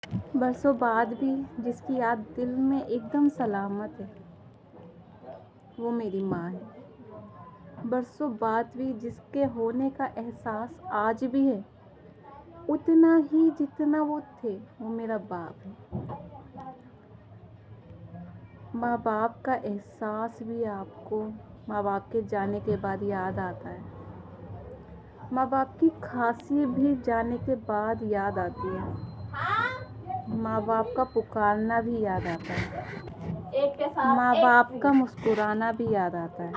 बरसों बाद भी जिसकी याद दिल में एकदम सलामत है, वो मेरी माँ है। बरसों बाद भी जिसके होने का एहसास आज भी है, उतना ही जितना वो थे, वो मेरा बाप है। माँ बाप का एहसास भी आपको माँ बाप के जाने के बाद याद आता है। माँ बाप की खांसी भी जाने के बाद याद आती है। माँ बाप का पुकारना भी याद आता है। माँ बाप का मुस्कुराना भी याद आता है।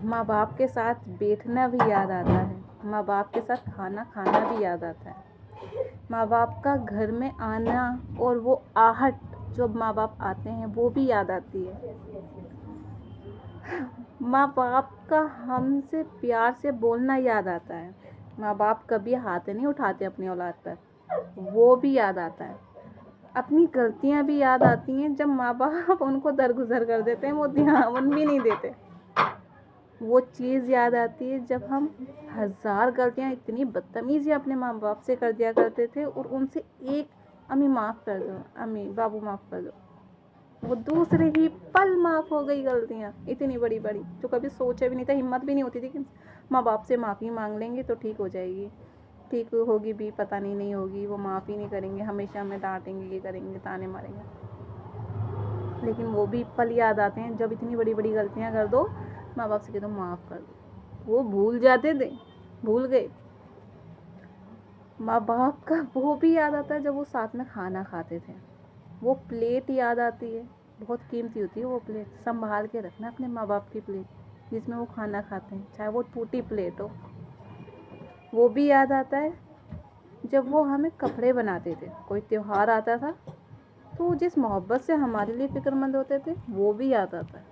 माँ बाप के साथ बैठना भी याद आता है। माँ बाप के साथ खाना खाना भी याद आता है। माँ बाप का घर में आना और वो आहट जब माँ बाप आते हैं वो भी याद आती है। माँ बाप का हमसे प्यार से बोलना याद आता है। माँ बाप कभी हाथ नहीं उठाते अपनी औलाद पर, वो भी याद आता है। अपनी गलतियाँ भी याद आती हैं जब माँ बाप उनको दरगुजर कर देते हैं, वो ध्यान भी नहीं देते। वो चीज़ याद आती है जब हम 1000 गलतियाँ इतनी बदतमीज़ी अपने माँ बाप से कर दिया करते थे और उनसे एक अम्मी माफ़ कर दो, अम्मी बाबू माफ़ कर दो, वो दूसरे ही पल माफ़ हो गई गलतियाँ इतनी बड़ी बड़ी जो कभी सोचा भी नहीं था। हिम्मत भी नहीं होती थी कि माँ बाप से माफ़ी मांग लेंगे तो ठीक हो जाएगी। ठीक होगी भी पता नहीं होगी, वो माफ़ी नहीं करेंगे, हमेशा हमें डांटेंगे, ये करेंगे, ताने मारेंगे। लेकिन वो भी पल याद आते हैं जब इतनी बड़ी बड़ी गलतियाँ कर दो, माँ बाप से कह दो माफ़ कर दो, वो भूल जाते थे, भूल गए। माँ बाप का वो भी याद आता है जब वो साथ में खाना खाते थे, वो प्लेट याद आती है। बहुत कीमती होती है वो प्लेट, संभाल के रखना अपने माँ बाप की प्लेट जिसमें वो खाना खाते हैं, चाहे वो टूटी प्लेट हो। वो भी याद आता है जब वो हमें कपड़े बनाते थे, कोई त्योहार आता था तो जिस मोहब्बत से हमारे लिए फ़िक्रमंद होते थे, वो भी याद आता है।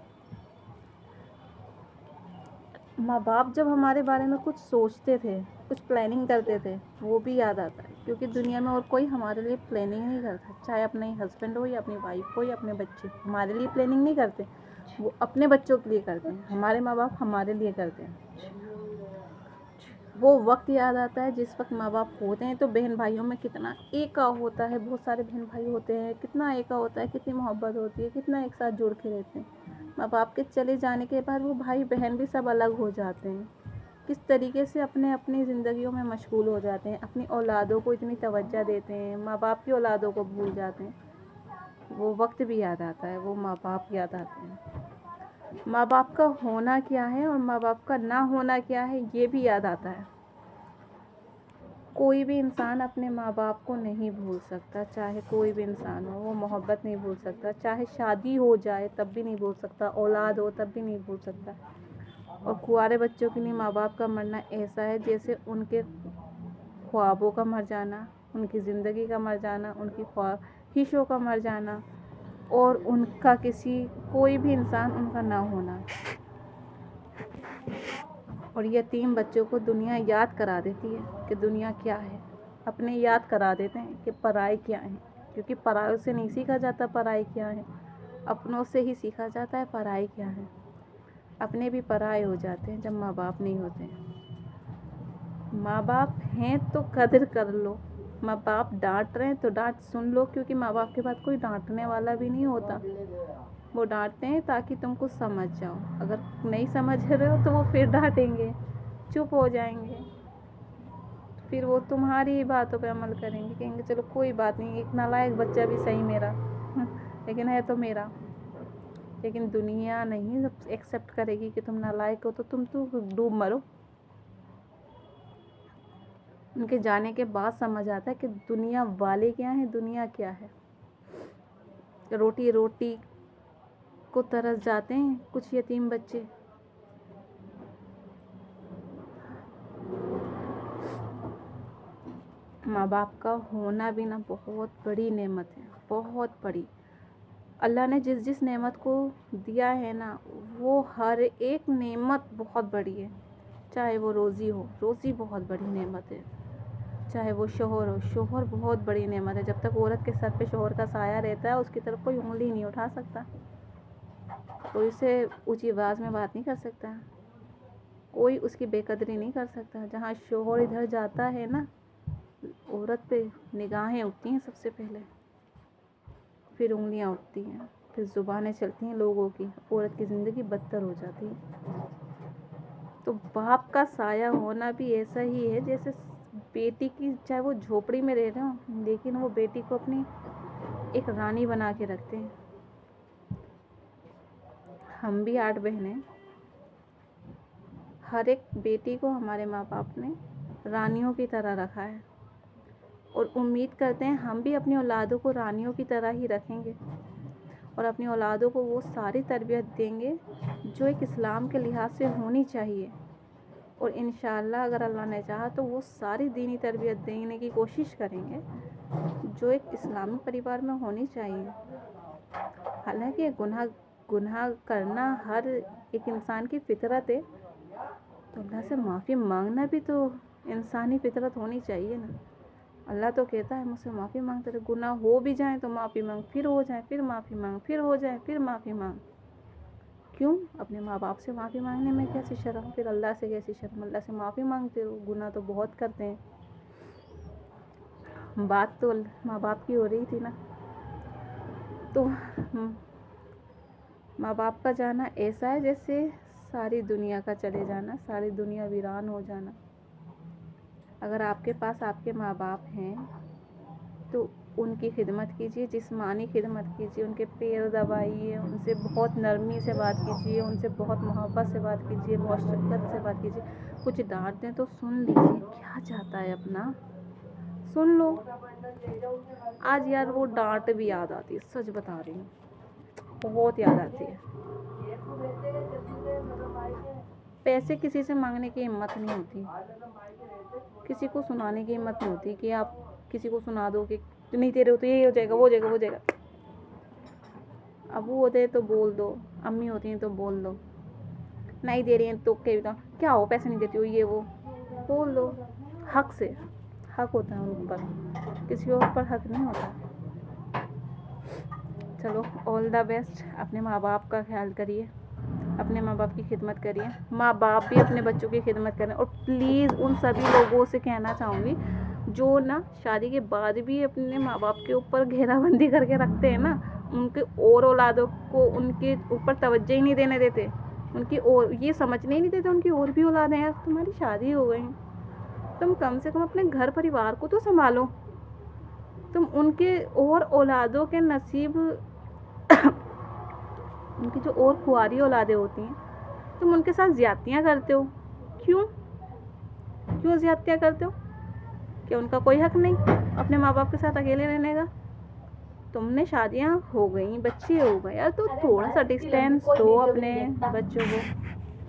माँ बाप जब हमारे बारे में कुछ सोचते थे, कुछ प्लानिंग करते थे, वो भी याद आता है। क्योंकि दुनिया में और कोई हमारे लिए प्लानिंग नहीं करता, चाहे अपने हस्बैंड हो या अपनी वाइफ हो या अपने बच्चे, हमारे लिए प्लानिंग नहीं करते, वो अपने बच्चों के लिए करते हैं। हमारे माँ बाप हमारे लिए करते हैं। वो वक्त याद आता है जिस वक्त माँ बाप होते हैं तो बहन भाइयों में कितना एका होता है, बहुत सारे बहन भाई होते हैं, कितना एका होता है, कितनी मोहब्बत होती है, कितना एक साथ जुड़ के रहते हैं। माँ बाप के चले जाने के बाद वो भाई बहन भी सब अलग हो जाते हैं, किस तरीके से अपने अपनी ज़िंदगियों में मशगूल हो जाते हैं, अपनी औलादों को इतनी तवज्जो देते हैं, माँ बाप की औलादों को भूल जाते हैं। वो वक्त भी याद आता है, वो माँ बाप याद आते हैं। माँ बाप का होना क्या है और माँ बाप का ना होना क्या है, ये भी याद आता है। कोई भी इंसान अपने माँ बाप को नहीं भूल सकता, चाहे कोई भी इंसान हो, वो मोहब्बत नहीं भूल सकता। चाहे शादी हो जाए तब भी नहीं भूल सकता, औलाद हो तब भी नहीं भूल सकता। और कुंवारे बच्चों के लिए माँ बाप का मरना ऐसा है जैसे उनके ख्वाबों का मर जाना, उनकी ज़िंदगी का मर जाना, उनकी ख्वाहिशों का मर जाना, और उनका कोई भी इंसान उनका ना होना। और यतीम बच्चों को दुनिया याद करा देती है कि दुनिया क्या है। अपने याद करा देते हैं कि पराई क्या है, क्योंकि परायों से नहीं सीखा जाता पराई क्या है, अपनों से ही सीखा जाता है पराई क्या है। अपने भी पराए हो जाते हैं जब माँ बाप नहीं होते हैं। माँ बाप हैं तो कदर कर लो, माँ बाप डांट रहे हैं तो डांट सुन लो, क्योंकि माँ बाप के बाद कोई डांटने वाला भी नहीं होता। वो डांटते हैं ताकि तुम कुछ समझ जाओ, अगर नहीं समझ रहे हो तो वो फिर डांटेंगे, चुप हो जाएंगे, फिर वो तुम्हारी ही बातों पे अमल करेंगे, कहेंगे चलो कोई बात नहीं, एक नालायक बच्चा भी सही मेरा लेकिन है तो मेरा। लेकिन दुनिया नहीं एक्सेप्ट करेगी कि तुम नालायक हो, तो तुम तो डूब मरो। उनके जाने के बाद समझ आता है कि दुनिया वाले क्या है, दुनिया क्या है। रोटी रोटी को तरस जाते हैं कुछ यतीम बच्चे। माँ बाप का होना भी ना बहुत बड़ी नेमत है, बहुत बड़ी। अल्लाह ने जिस जिस नेमत को दिया है ना, वो हर एक नेमत बहुत बड़ी है। चाहे वो रोज़ी हो, रोज़ी बहुत बड़ी नेमत है। चाहे वो शोहर हो, शोहर बहुत बड़ी नेमत है। जब तक औरत के सर पे शोहर का साया रहता है, उसकी तरफ कोई उंगली नहीं उठा सकता, कोई उससे ऊंची आवाज़ में बात नहीं कर सकता, कोई उसकी बेकदरी नहीं कर सकता। जहाँ शोहर इधर जाता है ना, औरत पे निगाहें उठती हैं सबसे पहले, फिर उंगलियां उठती हैं, फिर ज़ुबानें चलती हैं लोगों की, औरत की ज़िंदगी बदतर हो जाती है। तो बाप का साया होना भी ऐसा ही है जैसे बेटी की, चाहे वो झोपड़ी में रह रहे हो लेकिन वो बेटी को अपनी एक रानी बना के रखते हैं। हम भी 8 बहनें, हर एक बेटी को हमारे माँ बाप ने रानियों की तरह रखा है और उम्मीद करते हैं हम भी अपनी औलादों को रानियों की तरह ही रखेंगे और अपनी औलादों को वो सारी तरबियत देंगे जो एक इस्लाम के लिहाज से होनी चाहिए। और इंशाअल्लाह अगर अल्लाह ने चाहा तो वो सारी दीनी तरबियत देने की कोशिश करेंगे जो एक इस्लामी परिवार में होनी चाहिए। हालांकि गुनाह करना हर एक इंसान की फितरत है, तो अल्लाह से माफ़ी मांगना भी तो इंसानी फितरत होनी चाहिए ना। अल्लाह तो कहता है मुझसे माफ़ी मांगते रहे, गुनाह हो भी जाए तो माफ़ी मांग, फिर हो जाए फिर माफ़ी मांग, फिर हो जाए फिर माफ़ी मांग। क्यों? अपने माँ बाप से माफ़ी मांगने में कैसी शर्म, फिर अल्लाह से कैसी शर्म? अल्लाह से माफ़ी मांगते रहो, गुनाह तो बहुत करते हैं। बात तो माँ बाप की हो रही थी ना, तो माँ बाप का जाना ऐसा है जैसे सारी दुनिया का चले जाना, सारी दुनिया वीरान हो जाना। अगर आपके पास आपके माँ बाप हैं तो उनकी खिदमत कीजिए, जिस्मानी खिदमत कीजिए, उनके पैर दबाइए, उनसे बहुत नरमी से बात कीजिए, उनसे बहुत मोहब्बत से बात कीजिए, बहुत शफ़क़त से बात कीजिए। कुछ डांट दें तो सुन लीजिए, क्या चाहता है अपना, सुन लो। आज यार वो डांट भी याद आती है, सच बता रही हूँ, बहुत याद आती है। पैसे किसी से मांगने की हिम्मत नहीं होती, किसी को सुनाने की हिम्मत नहीं होती कि आप किसी को सुना दो कि नहीं दे रहे हो तो ये हो जाएगा, वो हो जाएगा, वो हो जाएगा। अबू होते हैं तो बोल दो, अम्मी होती हैं तो बोल दो, नहीं दे रही हैं तो क्या हो पैसे नहीं देती हो, ये वो बोल दो। हक से, हक होता है उन पर, किसी और पर हक नहीं होता। चलो, ऑल द बेस्ट। अपने माँ बाप का ख्याल करिए, अपने माँ बाप की खिदमत करिए, माँ बाप भी अपने बच्चों की खिदमत करें। और प्लीज़ उन सभी लोगों से कहना चाहूँगी जो ना शादी के बाद भी अपने माँ बाप के ऊपर घेराबंदी करके रखते हैं ना, उनके और औलादों को उनके ऊपर तवज्जो ही नहीं देने देते, उनकी और ये समझने ही नहीं देते उनकी और भी औलादें हैं। तुम्हारी शादी हो गई, तुम कम से कम अपने घर परिवार को तो संभालो। तुम उनके और औलादों के नसीब उनकी जो और कुंवारी औलादें होती हैं, तुम उनके साथ ज़्यादतियाँ करते हो। क्यों ज़्यादतियाँ करते हो? क्या उनका कोई हक नहीं अपने माँ बाप के साथ अकेले रहने का? तुमने शादियाँ हो गई, बच्चे हो गए यार, तो थोड़ा सा डिस्टेंस दो अपने बच्चों को।